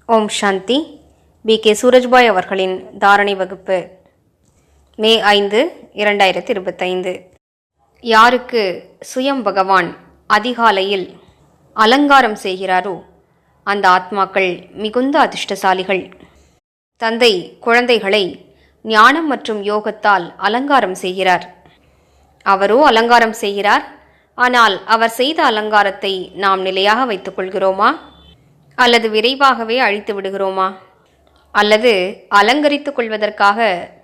ஓம் சாந்தி. B K. Surajbhai அவர்களின் தாரணை வகுப்பு, மே 5, 2025. யாருக்கு சுயம் பகவான் அதிகாலையில் அலங்காரம் செய்கிறாரோ அந்த ஆத்மாக்கள் மிகுந்த அதிர்ஷ்டசாலிகள். தந்தை குழந்தைகளை ஞானம் மற்றும் யோகத்தால் அலங்காரம் செய்கிறார். அவரோ அலங்காரம் செய்கிறார். ஆனால் அவர் செய்த அலங்காரத்தை நாம் நிலையாக வைத்துக் கொள்கிறோமா, அல்லது விரைவாகவே அழித்து விடுகிறோமா, அல்லது அலங்கரித்துக் கொள்வதற்காக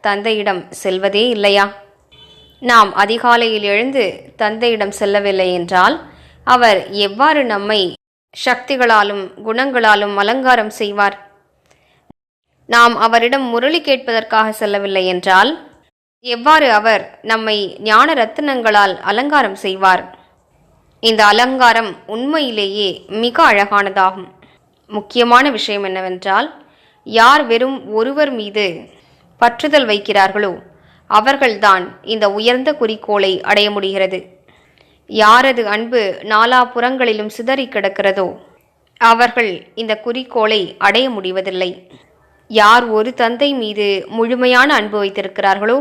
தந்தையிடம் செல்வதே இல்லையா? நாம் அதிகாலையில் எழுந்து தந்தையிடம் செல்லவில்லை என்றால் அவர் எவ்வாறு நம்மை சக்திகளாலும் குணங்களாலும் அலங்காரம் செய்வார்? நாம் அவரிடம் முரளி கேட்பதற்காக செல்லவில்லை என்றால் எவ்வாறு அவர் நம்மை ஞான ரத்தினங்களால் அலங்காரம் செய்வார்? இந்த அலங்காரம் உண்மையிலேயே மிக அழகானதாகும். முக்கியமான விஷயம் என்னவென்றால், யார் வெறும் ஒருவர் மீது பற்றுதல் வைக்கிறார்களோ அவர்கள்தான் இந்த உயர்ந்த குறிக்கோளை அடைய முடிகிறது. யாரது அன்பு நாலாபுறங்களிலும் சிதறி கிடக்கிறதோ அவர்கள் இந்த குறிக்கோளை அடைய முடிவதில்லை. யார் ஒரு தந்தை மீது முழுமையான அன்பு வைத்திருக்கிறார்களோ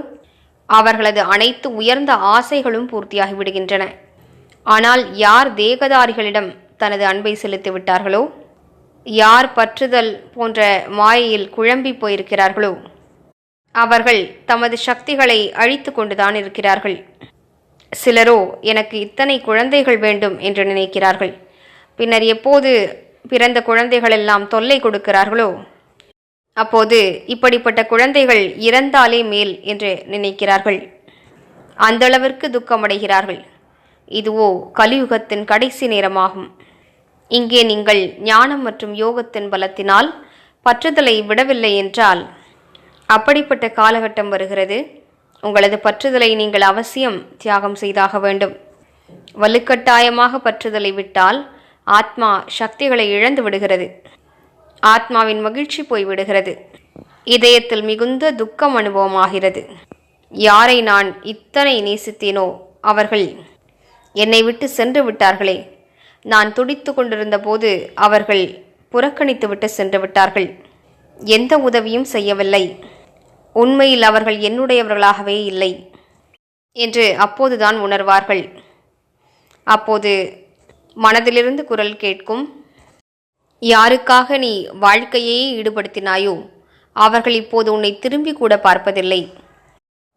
அவர்களது அனைத்து உயர்ந்த ஆசைகளும் பூர்த்தியாகி விடுகின்றன. ஆனால் யார் தேகதாரிகளிடம் தனது அன்பை செலுத்திவிட்டார்களோ, யார் பற்றுதல் போன்ற மாயையில் குழம்பி போயிருக்கிறார்களோ அவர்கள் தமது சக்திகளை அழித்து கொண்டுதான் இருக்கிறார்கள். சிலரோ எனக்கு இத்தனை குழந்தைகள் வேண்டும் என்று நினைக்கிறார்கள். பின்னர் எப்போது பிறந்த குழந்தைகளெல்லாம் தொல்லை கொடுக்கிறார்களோ அப்போது இப்படிப்பட்ட குழந்தைகள் இறந்தாலே மேல் என்று நினைக்கிறார்கள். அந்தளவிற்கு துக்கமடைகிறார்கள். இதுவோ கலியுகத்தின் கடைசி நேரமாகும். இங்கே நீங்கள் ஞானம் மற்றும் யோகத்தின் பலத்தினால் பற்றுதலை விடவில்லை என்றால் அப்படிப்பட்ட காலகட்டம் வருகிறது. உங்களது பற்றுதலை நீங்கள் அவசியம் தியாகம் செய்தாக வேண்டும். வலுக்கட்டாயமாக பற்றுதலை விட்டால் ஆத்மா சக்திகளை இழந்து விடுகிறது. ஆத்மாவின் மகிழ்ச்சி போய்விடுகிறது. இதயத்தில் மிகுந்த துக்கம் அனுபவமாகிறது. யாரை நான் இத்தனை நேசித்தேனோ அவர்கள் என்னை விட்டு சென்று விட்டார்களே. நான் துடித்து கொண்டிருந்த போது அவர்கள் புறக்கணித்து விட்டு சென்று விட்டார்கள். எந்த உதவியும் செய்யவில்லை. உண்மையில் அவர்கள் என்னுடையவர்களாகவே இல்லை என்று அப்போதுதான் உணர்வார்கள். அப்போது மனதிலிருந்து குரல் கேட்கும், யாருக்காக நீ வாழ்க்கையே ஈடுபடுத்தினாயோ அவர்கள் இப்போது உன்னை திரும்பி கூட பார்ப்பதில்லை.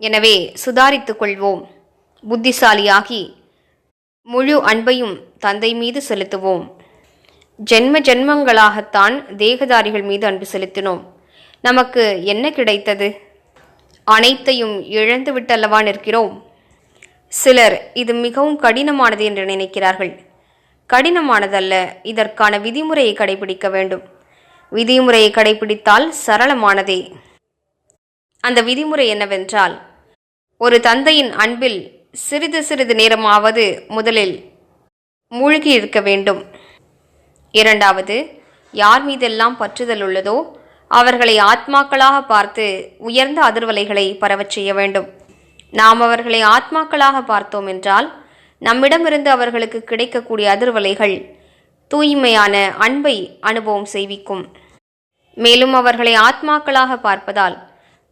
எனவே சுதாரித்துக் கொள்வோம். புத்திசாலியாகி முழு அன்பையும் தந்தை மீது செலுத்துவோம். ஜென்ம ஜென்மங்களாகத்தான் தேகதாரிகள் மீது அன்பு செலுத்தினோம். நமக்கு என்ன கிடைத்தது? அனைத்தையும் இழந்து விட்டல்லவா நிற்கிறோம். சிலர் இது மிகவும் கடினமானது என்று நினைக்கிறார்கள். கடினமானதல்ல, இதற்கான விதிமுறையை கடைபிடிக்க வேண்டும். விதிமுறையை கடைபிடித்தால் சரளமானதே. அந்த விதிமுறை என்னவென்றால், ஒரு தந்தையின் அன்பில் சிறிது சிறிது நேரமாவது முதலில் மூழ்கி இருக்க வேண்டும். இரண்டாவது, யார் மீதெல்லாம் பற்றுதல் உள்ளதோ அவர்களை ஆத்மாக்களாக பார்த்து உயர்ந்த அதிர்வலைகளை பரவச் செய்ய வேண்டும். நாம் அவர்களை ஆத்மாக்களாக பார்த்தோம் என்றால் நம்மிடமிருந்து அவர்களுக்கு கிடைக்கக்கூடிய அதிர்வலைகள் தூய்மையான அன்பை அனுபவம் செய்விக்கும். மேலும் அவர்களை ஆத்மாக்களாக பார்ப்பதால்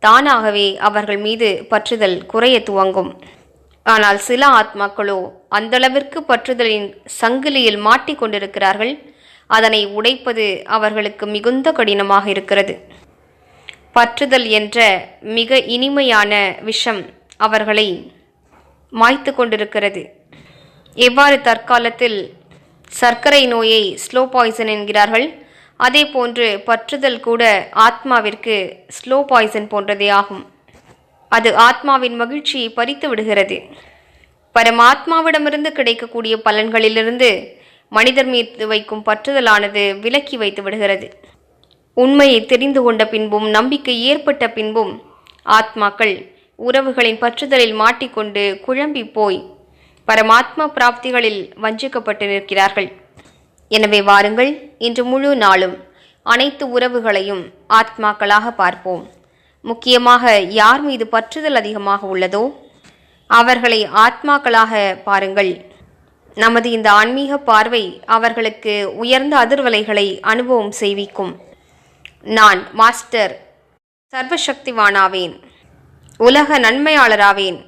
தானாகவே அவர்கள் மீது பற்றுதல் குறைய துவங்கும். ஆனால் சில ஆத்மாக்களோ அந்தளவிற்கு பற்றுதலின் சங்கிலியில் மாட்டிக்கொண்டிருக்கிறார்கள். அதனை உடைப்பது அவர்களுக்கு மிகுந்த கடினமாக இருக்கிறது. பற்றுதல் என்ற மிக இனிமையான விஷம் அவர்களை மாய்த்து கொண்டிருக்கிறது. எவ்வாறு தற்காலத்தில் சர்க்கரை நோயை ஸ்லோ பாய்சன் என்கிறார்கள், அதே போன்று பற்றுதல் கூட ஆத்மாவிற்கு ஸ்லோ பாய்சன் போன்றதே ஆகும். அது ஆத்மாவின் மகிழ்ச்சியை பறித்து விடுகிறது. பரமாத்மாவிடமிருந்து கிடைக்கக்கூடிய பலன்களிலிருந்து மனிதர் மீது வைக்கும் பற்றுதலானது விலக்கி வைத்து விடுகிறது. உண்மையை தெரிந்து கொண்ட பின்பும் நம்பிக்கை ஏற்பட்ட பின்பும் ஆத்மாக்கள் உறவுகளின் பற்றுதலில் மாட்டிக்கொண்டு குழம்பி போய் பரமாத்மா பிராப்திகளில் வஞ்சிக்கப்பட்டு நிற்கிறார்கள். எனவே வாருங்கள், இன்று முழு நாளும் அனைத்து உறவுகளையும் ஆத்மாக்களாக பார்ப்போம். முக்கியமாக யார் மீது பற்றுதல் அதிகமாக உள்ளதோ அவர்களை ஆத்மாக்களாக பாருங்கள். நமது இந்த ஆன்மீக பார்வை அவர்களுக்கு உயர்ந்த அதிர்வலைகளை அனுபவம் செய்விக்கும். நான் மாஸ்டர் சர்வசக்திவானாவேன், உலக நன்மையாளராவேன்.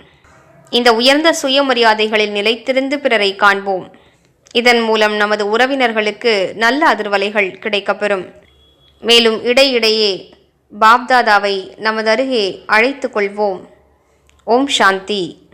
இந்த உயர்ந்த சுயமரியாதைகளில் நிலைத்திருந்து பிறரை காண்போம். இதன் மூலம் நமது உறவினர்களுக்கு நல்ல அதிர்வலைகள் கிடைக்கப்பெறும். மேலும் இடையிடையே பாப்தாதாவை நமது அருகே அழைத்து கொள்வோம். ஓம் சாந்தி.